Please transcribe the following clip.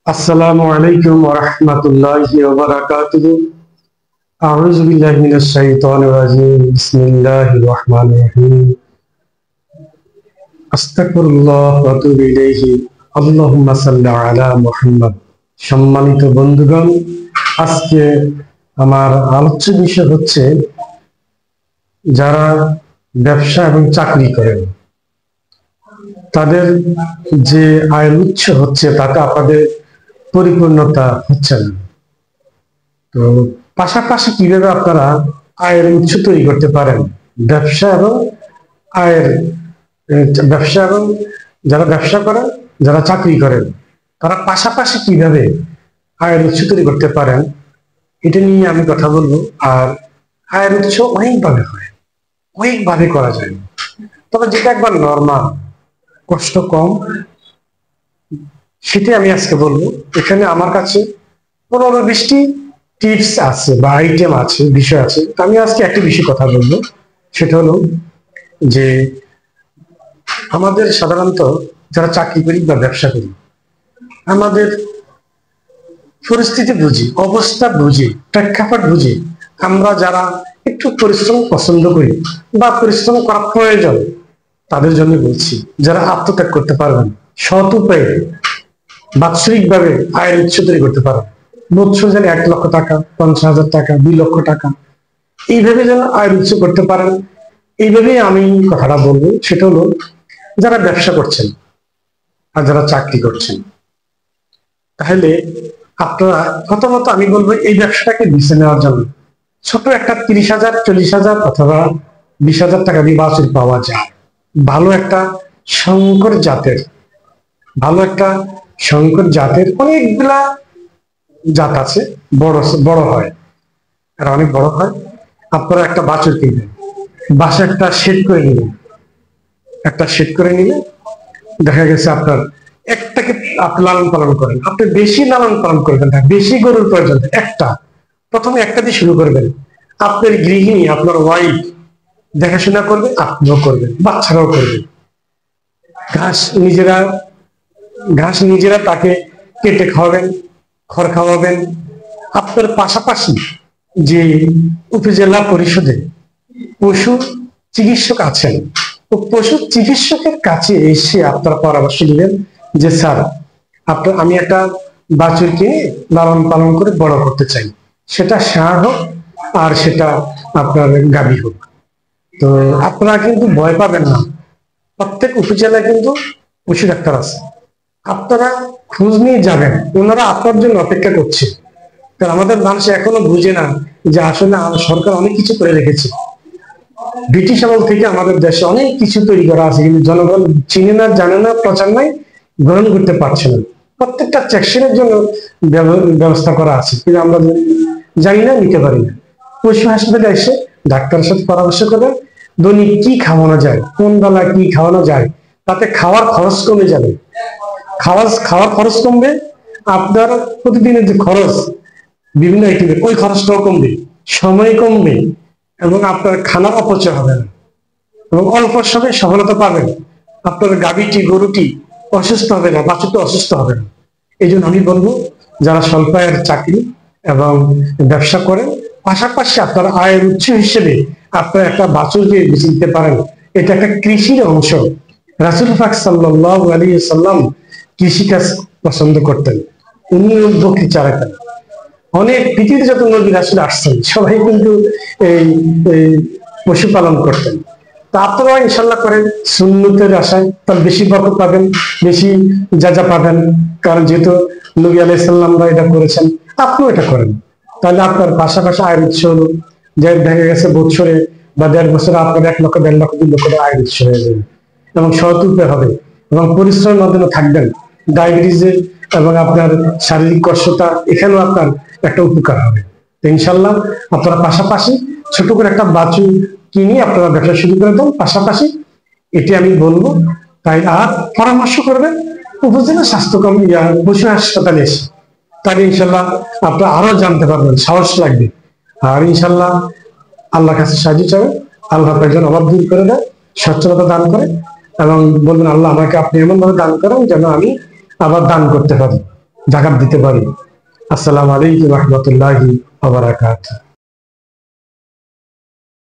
আসসালামু আলাইকুম ওয়া রাহমাতুল্লাহি ওয়া বারাকাতুহু। আউযু বিল্লাহি মিনাশ শাইতানির রাজিম। বিসমিল্লাহির রাহমানির রাহিম। আস্তাগফিরুল্লাহ ওয়া আতুবু ইলাইহি। আল্লাহুম্মা সাল্লি আলা মুহাম্মাদ। সম্মানিত বন্ধুগণ, আজকে আমার আলোচ্য বিষয় হচ্ছে যারা ব্যবসা এবং চাকরি করেন তাদের যে আয়ের উৎস হচ্ছে তাতে আপনাদের পরিপূর্ণতা হচ্ছে না। তো পাশাপাশি কিভাবে আপনারা আয়ের উৎস তৈরি করতে পারেন, ব্যবসা এবং আয়ের ব্যবসা এবং যারা ব্যবসা করেন, যারা চাকরি করেন, তারা পাশাপাশি কিভাবে আয়ের উৎস তৈরি করতে পারেন, এটা নিয়ে আমি কথা বলবো। আর আয়ের উৎস অনেকভাবে হয়, অনেকভাবে করা যায়, তবে যেটা একবার নর্মাল, কষ্ট কম, সেটাই আমি আজকে বলবো। এখানে আমার কাছে 15-20টি টিপস আছে বা আইটেম আছে, বিষয় আছে। আমি আজকে একটি বিষয় কথা বলবো, সেটা হলো যে আমাদের সাধারণত যারা চাকরি করি বা ব্যবসা করি, আমাদের পরিস্থিতি বুঝি, অবস্থা বুঝি, প্রেক্ষাপট বুঝি আমরা যারা একটু পরিশ্রম পছন্দ করি বা পরিশ্রম করা প্রয়োজন, তাদের জন্য বলছি যারা আত্মত্যাগ করতে পারবেন, সৎ উপায়ে বাৎসরিক ভাবে আয়ের উৎস তৈরি করতে পারেন। বছর যেন 1 লক্ষ টাকা, 50,000 টাকা, 2 লক্ষ টাকা, এইভাবে যেন আয়ের উৎস করতে পারেন। এইভাবেই আমি কথাটা বলবো, সেটা হলো যারা ব্যবসা করছেন আর যারা চাকরি করছেন, তাহলে আপনারা প্রথমত আমি বলবো এই ব্যবসাটাকে বেছে নেওয়ার জন্য ছোট একটা 30,000, 40,000 অথবা 20,000 টাকা দিয়ে বাছুর পাওয়া যায়। ভালো একটা সংকর জাতের, ভালো একটা সংকর জাতের অনেকগুলা জাত আছে, বড় বড় হয়, আর অনেক বড় হয়। আপনারা একটা বাছুর কিনবেন, বাসা একটা সেট করে নিলেন, একটা সেট করে নিলে দেখা গেছে আপনার একটাকে আপনি লালন পালন করেন, আপনি বেশি লালন পালন করবেন না, বেশি গরুর প্রয়োজন একটা, প্রথমে একটা দিয়ে শুরু করবেন। আপনার গৃহিণী, আপনার ওয়াইফ দেখাশোনা করবে, আপনিও করবেন, বাচ্চারাও করবে। ঘাস নিজেরা ঘাস নিজেরা তাকে কেটে খাওয়াবেন, খড় খাওয়াবেন। আপনার পাশাপাশি যে উপজেলা পরিষদে পশু চিকিৎসক আছেন, তো পশু চিকিৎসকের কাছে এসে আপনারা পরামর্শ দিবেন যে স্যার, আপনার আমি একটা বাছুরকে লালন পালন করে বড় করতে চাই, সেটা ষাঁড় হোক আর সেটা আপনার গাভী হোক। তো আপনারা কিন্তু ভয় পাবেন না, প্রত্যেক উপজেলায় কিন্তু পশু ডাক্তার আছে, আপনারা খোঁজ নিয়ে যাবেন, ওনারা আপনার জন্য অপেক্ষা করছে। কারণ আমাদের মানুষ এখনো বুঝে না যে আসলে সরকার অনেক কিছু করে রেখেছে। ব্রিটিশ আমল থেকে আমাদের দেশে অনেক কিছু তৈরি করা আছে, কিন্তু জনগণ চিনে না, জানে না, প্রচার নাই, গ্রহণ করতে পারছে না। প্রত্যেকটা সেকশনের জন্য ব্যবস্থা করা আছে, কিন্তু আমরা জানি না, নিতে পারি না। পশু হাসপাতালে এসে ডাক্তারের সাথে পরামর্শ করে দৈনিক কি খাওয়ানো যায়, কোন বেলা কি খাওয়ানো যায়, তাতে খাওয়ার খরচ কমে যাবে। খাওয়ার খরচ কমবে, আপনার প্রতিদিনের যে খরচ বিভিন্ন আইটেমের, ওই খরচটাও কমবে, সময় কমবে, এবং আপনার খানার অপচয় হবে না, এবং অল্প সময়ে সফলতা পাবেন। আপনার গাভীটি, গরুটি অসুস্থ হবে না, বাছুরটি অসুস্থ হবে না। এই জন্য আমি বলবো, যারা স্বল্প আয়ের চাকরি এবং ব্যবসা করেন, পাশাপাশি আপনার আয়ের উৎস হিসেবে আপনার একটা বাছুরকে বেছে নিতে পারেন। এটা একটা কৃষির অংশ। রাসূল পাক সাল্লাল্লাহু আলাইহি সাল্লাম কৃষিকাজ পছন্দ করতেন, উনি বকরি চালাতেন। অনেক পৃথিবীতে যত নবী রাসূল আসছেন সবাই কিন্তু এই পশুপালন করতেন। তা আপনারা ইনশাল্লাহ করেন, সুন্নতের আশায় তাহলে বেশি বরকত পাবেন, বেশি যা পাবেন। কারণ যেহেতু নবী আলাইহিস সালামরা এটা করেছেন, আপনিও এটা করেন। তাহলে আপনার পাশাপাশি আয়ের উৎস হলো, যে দেখা গেছে বছরে বা 1.5 বছরে আপনার 1 লক্ষ, 1.5 লক্ষ, 2 লক্ষ টাকা আয়ের উৎস হয়ে যাবে, এবং সৎ উপায় হবে, এবং পরিশ্রমের মাধ্যমে থাকবেন। ডায়াবেটিসের এবং আপনার শারীরিক কষ্টতা, এখানেও আপনার একটা উপকার হবে। তো ইনশাল্লাহ আপনারা পাশাপাশি ছোট করে একটা বাছুর কিনে আপনারা ব্যবসা শুরু করে দেন পাশাপাশি, এটি আমি বলবো। তাই আর পরামর্শ করবেন উপজেলা স্বাস্থ্য কর্মী, পশু হাসপাতালে এসে, তাহলে ইনশাল্লাহ আপনারা আরো জানতে পারবেন, সাহস লাগবে। আর ইনশাল্লাহ আল্লাহর কাছে সাহায্য চাবে, আল্লাহ আপনার জন্য অভাব দূর করে দেয়, সচ্ছলতা দান করে, এবং বলবেন আল্লাহ আমাকে আপনি এমন ভাবে দান করেন যেন আমি আবার দান করতে পারি। জাকাত দিতে পারি। আসসালামু আলাইকুম ওয়া রাহমাতুল্লাহি ওয়া বারাকাতুহু।